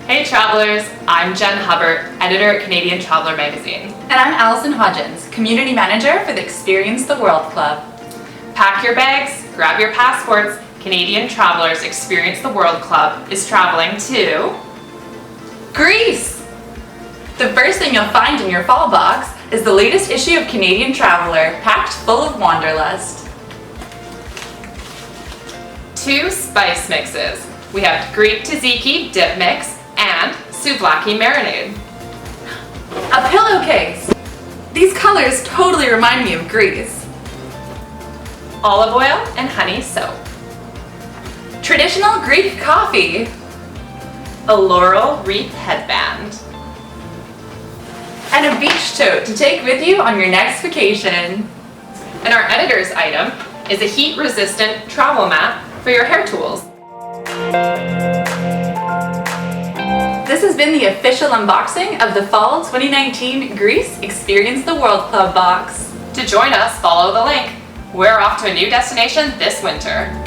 Hey travelers, I'm Jen Hubbard, editor at Canadian Traveler magazine. And I'm Allison Hodgins, community manager for the Experience the World Club. Pack your bags, grab your passports. Canadian Travelers Experience the World Club is traveling to Greece! The first thing you'll find in your fall box is the latest issue of Canadian Traveler, packed full of wanderlust. 2 spice mixes. We have Greek tzatziki dip mix and souvlaki marinade. A pillowcase! These colors totally remind me of Greece. Olive oil and honey soap. Traditional Greek coffee. A laurel wreath headband. And a beach tote to take with you on your next vacation. And our editor's item is a heat-resistant travel mat for your hair tools. This has been the official unboxing of the Fall 2019 Greece Experience the World Club box. To join us, follow the link. We're off to a new destination this winter.